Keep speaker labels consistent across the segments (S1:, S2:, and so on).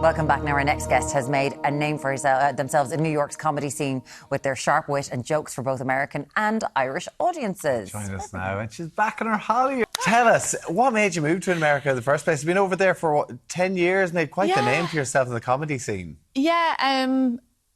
S1: Welcome back. Now, our next guest has made a name for themselves in New York's comedy scene with their sharp wit and jokes for both American and Irish audiences.
S2: Join us now, and she's back in her Holly. Tell us, what made you move to America in the first place? You've been over there for 10 years, made quite the name for yourself in the comedy scene.
S3: Yeah,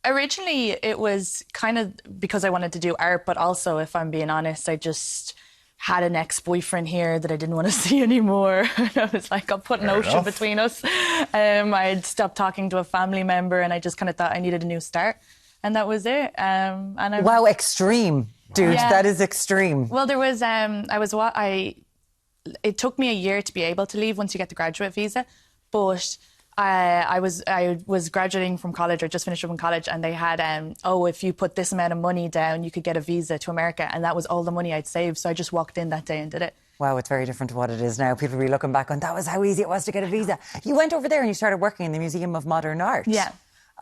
S3: originally it was kind of because I wanted to do art, but also, if I'm being honest, I just had an ex-boyfriend here that I didn't want to see anymore. I was like, I'll put an ocean between us. I'd stopped talking to a family member, and I just kind of thought I needed a new start. And that was it.
S1: Wow, extreme, dude. Yeah. That is extreme.
S3: Well, there was, it took me a year to be able to leave once you get the graduate visa. But I was graduating from college, or just finished up in college, and they had, if you put this amount of money down, you could get a visa to America. And that was all the money I'd saved. So I just walked in that day and did it.
S1: Wow, it's very different to what it is now. People will be looking back on, that was how easy it was to get a visa. You went over there and you started working in the Museum of Modern Art.
S3: Yeah.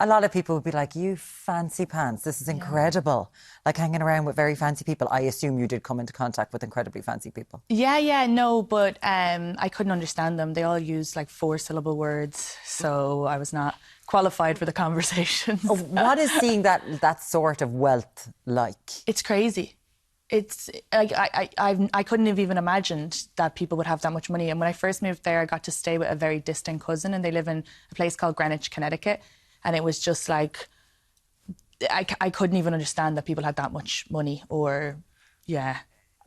S1: A lot of people would be like, you fancy pants, this is incredible. Like hanging around with very fancy people. I assume you did come into contact with incredibly fancy people.
S3: No, but I couldn't understand them. They all used like 4-syllable words, so I was not qualified for the conversations.
S1: What is seeing that sort of wealth like?
S3: It's crazy. It's I couldn't have even imagined that people would have that much money. And when I first moved there, I got to stay with a very distant cousin, and they live in a place called Greenwich, Connecticut. And it was just like, I couldn't even understand that people had that much money,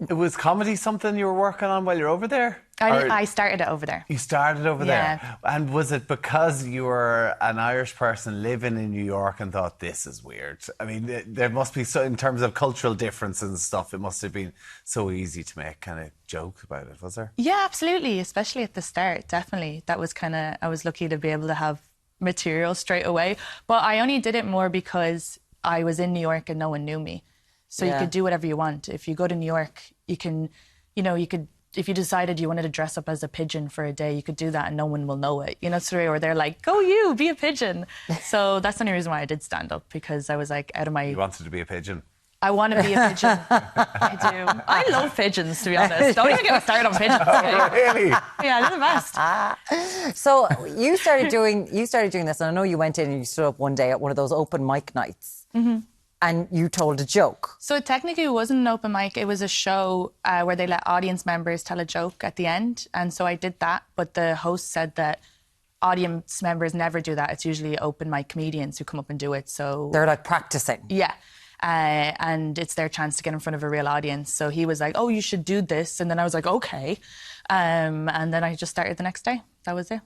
S2: Was comedy something you were working on while you were over there?
S3: I started it over there.
S2: You started over there? And was it because you were an Irish person living in New York and thought, this is weird? I mean, there must be, so in terms of cultural differences and stuff, it must have been so easy to make kind of jokes about it, was there?
S3: Yeah, absolutely. Especially at the start, definitely. That was kind of, I was lucky to be able to have material straight away. But I only did it more because I was in New York and no one knew me. So you could do whatever you want. If you go to New York, you can, if you decided you wanted to dress up as a pigeon for a day, you could do that and no one will know it. Or they're like, go you, be a pigeon. So that's the only reason why I did stand up, because I was like out of my...
S2: You wanted to be a pigeon?
S3: I want to be a pigeon. I do. I love pigeons, to be honest. Don't even get me started on pigeons.
S2: Oh, really?
S3: Yeah, they're the best.
S1: So you started doing this, and I know you went in and you stood up one day at one of those open mic nights, and you told a joke.
S3: So technically it wasn't an open mic. It was a show where they let audience members tell a joke at the end. And so I did that, but the host said that audience members never do that. It's usually open mic comedians who come up and do it. So
S1: they're like practicing.
S3: Yeah. And it's their chance to get in front of a real audience. So he was like, oh, you should do this. And then I was like, okay. And then I just started the next day. That was it.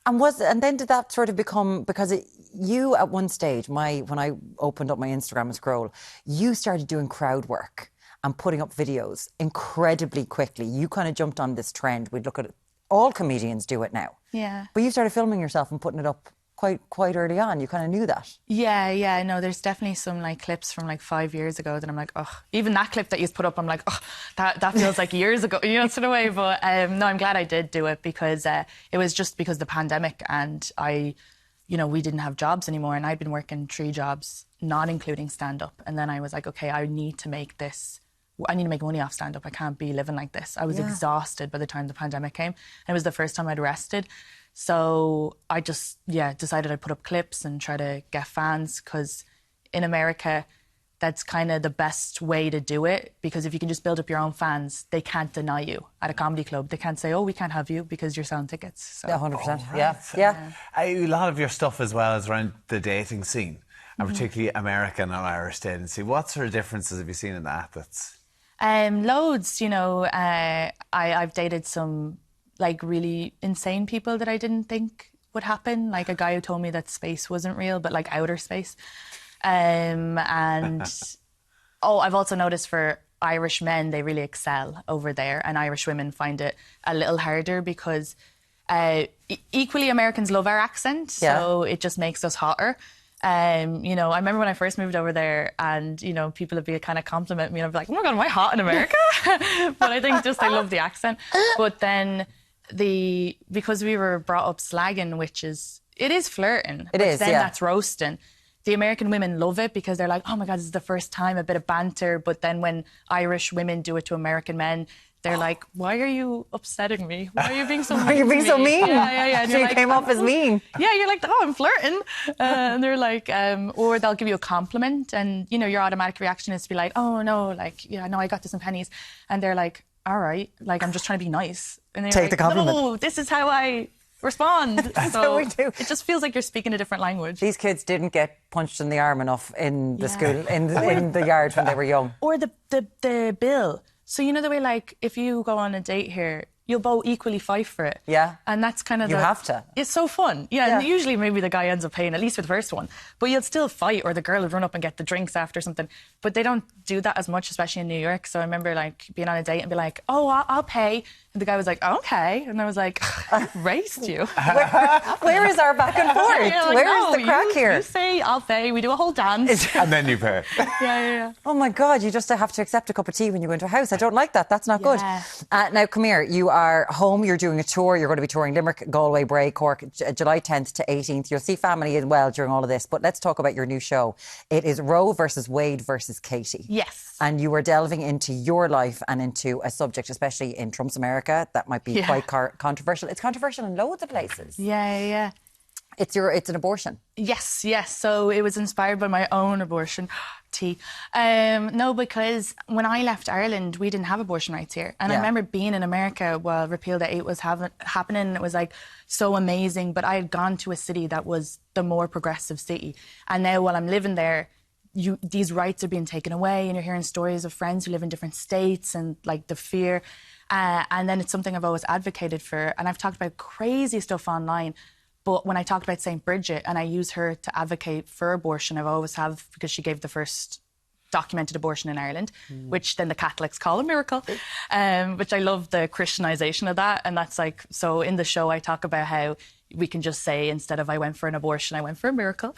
S1: And then did that sort of become, because you at one stage, when I opened up my Instagram and scroll, you started doing crowd work and putting up videos incredibly quickly. You kind of jumped on this trend. We'd look at it. All comedians do it now.
S3: Yeah.
S1: But you started filming yourself and putting it up quite early on. You kind of knew that.
S3: Yeah. No, there's definitely some like clips from like 5 years ago that I'm like, even that clip that you put up, I'm like, that feels like years ago, sort of way. But no, I'm glad I did do it, because it was just because of the pandemic, and we didn't have jobs anymore, and I'd been working 3 jobs, not including stand-up. And then I was like, okay, I need to make money off stand-up. I can't be living like this. I was exhausted by the time the pandemic came. And it was the first time I'd rested. So I just, decided I'd put up clips and try to get fans, because in America, that's kind of the best way to do it, because if you can just build up your own fans, they can't deny you at a comedy club. They can't say, we can't have you because you're selling tickets. So.
S1: Yeah, 100%.
S2: Right.
S1: Yeah.
S2: A lot of your stuff as well is around the dating scene, and particularly American and Irish dating scene. What sort of differences have you seen in that?
S3: Loads, I've dated some like really insane people that I didn't think would happen. Like a guy who told me that space wasn't real, but like outer space. And I've also noticed for Irish men, they really excel over there, and Irish women find it a little harder because equally Americans love our accent, so it just makes us hotter. I remember when I first moved over there, and people would be kind of compliment me, and I'd be like, oh my God, am I hot in America? But I think just I love the accent. But then because we were brought up slagging, it is flirting.
S1: It is,
S3: that's roasting. The American women love it because they're like, oh my God, this is the first time, a bit of banter. But then when Irish women do it to American men, they're like, why are you upsetting me? Why are you being so mean?
S1: Why are you being so mean?
S3: Yeah. And
S1: She
S3: you're like,
S1: came off as mean.
S3: Yeah, you're like, oh, I'm flirting. And they're like, or they'll give you a compliment and, you know, your automatic reaction is to be like, oh, no, like, yeah, no, I got this in pennies. And they're like, all right, like, I'm just trying to be nice. And they're
S1: Take
S3: like,
S1: the compliment.
S3: no, this is how I respond.
S1: That's
S3: so
S1: what we do.
S3: It just feels like you're speaking a different language.
S1: These kids didn't get punched in the arm enough in the school, in the yard when they were young.
S3: Or the bill. So you know the way, like, if you go on a date here, you'll both equally fight for it.
S1: Yeah.
S3: And that's kind of
S1: You have to.
S3: It's so fun. Yeah, and usually maybe the guy ends up paying, at least for the first one. But you'll still fight, or the girl would run up and get the drinks after something. But they don't do that as much, especially in New York. So I remember, like, being on a date and be like, oh, I'll pay. And the guy was like, okay. And I was like, I raced you.
S1: Where is our back and forth?
S3: Yeah, like,
S1: Where is the crack here?
S3: You say, I'll pay. We do a whole dance.
S2: And then you pay.
S3: Yeah.
S1: Oh my God, you just have to accept a cup of tea when you go into a house. I don't like that. That's not good. Now, come here. You are home. You're doing a tour. You're going to be touring Limerick, Galway, Bray, Cork, July 10th to 18th. You'll see family as well during all of this. But let's talk about your new show. It is Roe versus Wade versus Katie.
S3: Yes.
S1: And you are delving into your life and into a subject, especially in Trump's America, that might be quite controversial. It's controversial in loads of places.
S3: Yeah.
S1: It's an abortion.
S3: Yes. So it was inspired by my own abortion. Tea. No, because when I left Ireland, we didn't have abortion rights here. And I remember being in America while Repeal the 8 was happening. And it was like so amazing. But I had gone to a city that was the more progressive city. And now while I'm living there, these rights are being taken away. And you're hearing stories of friends who live in different states and like the fear. And then it's something I've always advocated for. And I've talked about crazy stuff online. But when I talked about St. Bridget and I use her to advocate for abortion, I've always have, because she gave the first documented abortion in Ireland, which then the Catholics call a miracle, which I love the Christianization of that. And that's like, so in the show, I talk about how we can just say, instead of I went for an abortion, I went for a miracle.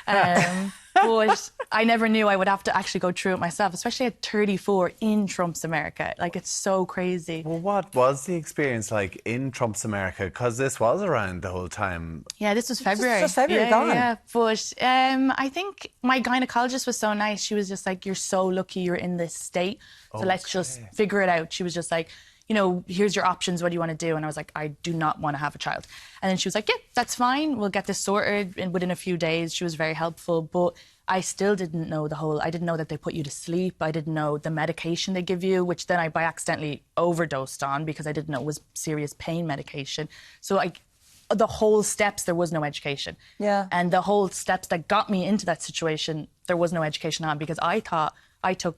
S3: But I never knew I would have to actually go through it myself, especially at 34 in Trump's America. Like, it's so crazy.
S2: Well, what was the experience like in Trump's America? Because this was around the whole time.
S3: Yeah, this was February.
S1: Just February, gone.
S3: Yeah, but I think my gynecologist was so nice. She was just like, you're so lucky you're in this state. So let's just figure it out. She was just like, you know, here's your options. What do you want to do? And I was like, I do not want to have a child. And then she was like, yeah, that's fine. We'll get this sorted within a few days. She was very helpful. But I still didn't know I didn't know that they put you to sleep. I didn't know the medication they give you, which then I by accidentally overdosed on because I didn't know it was serious pain medication. So the whole steps, there was no education.
S1: Yeah.
S3: And the whole steps that got me into that situation, there was no education on, because I thought I took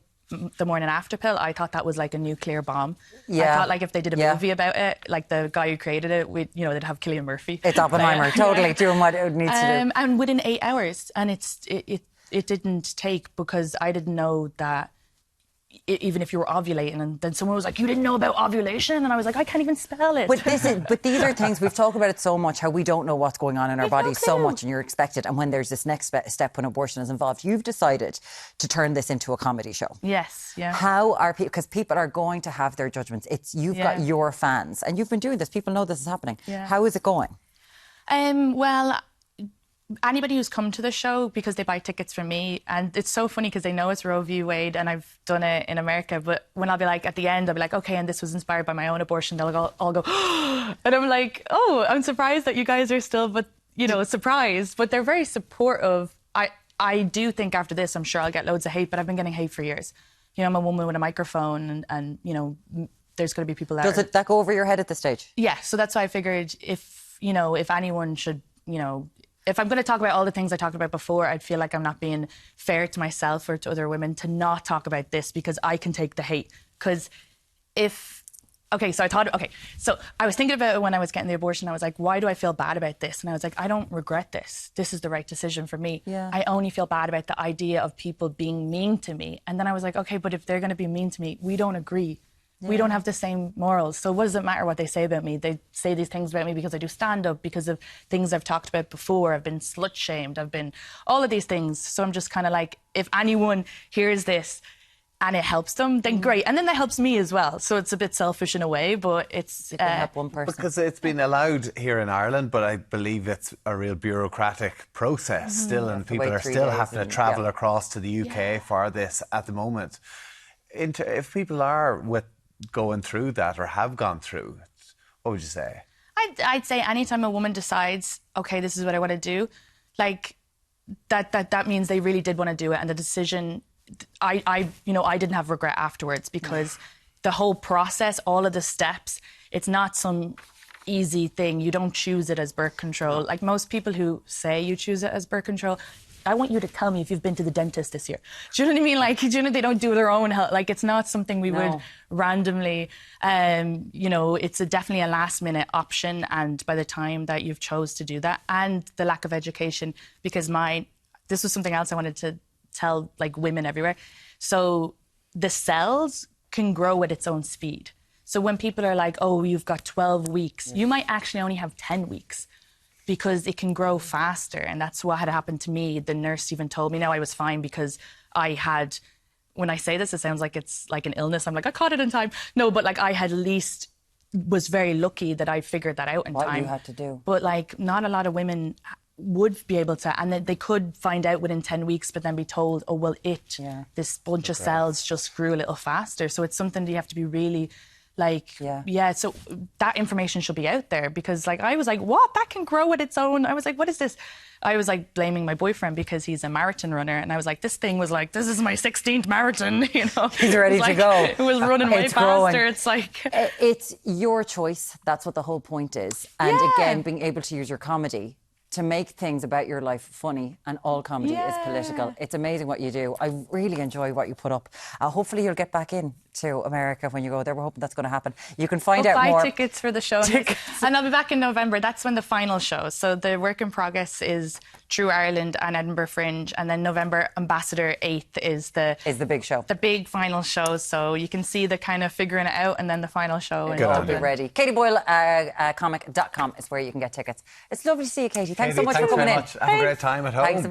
S3: the morning after pill. I thought that was like a nuclear bomb.
S1: Yeah.
S3: I thought like if they did a movie about it, like the guy who created it, they'd have Cillian Murphy.
S1: It's Oppenheimer, totally doing what it needs to do.
S3: And within 8 hours, and it didn't take, because I didn't know that even if you were ovulating, and then someone was like, you didn't know about ovulation? And I was like, I can't even spell it.
S1: But these are things, we've talked about it so much, how we don't know what's going on in our bodies so much, and you're expected. And when there's this next step when abortion is involved, you've decided to turn this into a comedy show.
S3: Yes, yeah.
S1: How are people, because people are going to have their judgments. You've got your fans, and you've been doing this. People know this is happening.
S3: Yeah.
S1: How is it going?
S3: Well, anybody who's come to the show, because they buy tickets from me, and it's so funny because they know it's Roe v. Wade and I've done it in America, but when I'll be like, at the end, I'll be like, okay, and this was inspired by my own abortion, they'll all go, and I'm like, oh, I'm surprised that you guys are still, surprised, but they're very supportive. I do think after this, I'm sure I'll get loads of hate, but I've been getting hate for years. You know, I'm a woman with a microphone, and you know, there's going to be people
S1: Does that go over your head at this stage?
S3: Yeah, so that's why I figured if anyone should, if I'm going to talk about all the things I talked about before, I'd feel like I'm not being fair to myself or to other women to not talk about this, because I can take the hate. Because so I was thinking about it when I was getting the abortion. I was like, why do I feel bad about this? And I was like, I don't regret this. This is the right decision for me.
S1: Yeah.
S3: I only feel bad about the idea of people being mean to me. And then I was like, okay, but if they're going to be mean to me, we don't agree. Yeah. We don't have the same morals. So what does it matter what they say about me? They say these things about me because I do stand-up, because of things I've talked about before. I've been slut-shamed. I've been all of these things. So I'm just kind of like, if anyone hears this and it helps them, then great. And then that helps me as well. So it's a bit selfish in a way, but it's...
S1: You can help one person.
S2: Because it's been allowed here in Ireland, but I believe it's a real bureaucratic process still, and people are still having to travel across to the UK for this at the moment. If people are with going through that or have gone through, what would you say?
S3: I'd say anytime a woman decides, okay, this is what I want to do, like that means they really did want to do it, and the decision, I didn't have regret afterwards, because the whole process, all of the steps, it's not some easy thing. You don't choose it as birth control. Like most people who say you choose it as birth control, I want you to tell me if you've been to the dentist this year. Do you know what I mean? Like, do you know, they don't do their own health. Like, it's not something we would randomly, it's definitely a last minute option. And by the time that you've chose to do that, and the lack of education, because this was something else I wanted to tell like women everywhere. So the cells can grow at its own speed. So when people are like, oh, you've got 12 weeks, you might actually only have 10 weeks. Because it can grow faster. And that's what had happened to me. The nurse even told me, no, I was fine because I had, when I say this, it sounds like it's like an illness. I'm like, I caught it in time. No, but like I had at least was very lucky that I figured that out in time.
S1: What you had to do.
S3: But like not a lot of women would be able to, and they could find out within 10 weeks, but then be told, oh, well, this bunch of cells just grew a little faster. So it's something that you have to be really so that information should be out there, because like I was like, what? That can grow at its own. I was like, what is this? I was like blaming my boyfriend because he's a marathon runner, and I was like, this thing was like, this is my 16th marathon, you know.
S1: He's ready to go.
S3: It was running way faster. It's like
S1: it's your choice. That's what the whole point is. And again, being able to use your comedy to make things about your life funny, and all comedy is political. It's amazing what you do. I really enjoy what you put up. Hopefully you'll get back in to America when you go there. We're hoping that's going to happen. You can find out more.
S3: Buy tickets for the show. And I'll be back in November. That's when the final show. So the work in progress is True Ireland and Edinburgh Fringe. And then November Ambassador 8th is the
S1: big show. The
S3: big final show. So you can see the kind of figuring it out, and then the final show.
S1: Good on you. Be ready. Katie Boyle, comic.com is where you can get tickets. It's lovely to see you, Katie. Thanks so much for coming in.
S2: Have a great time at home. Thanks.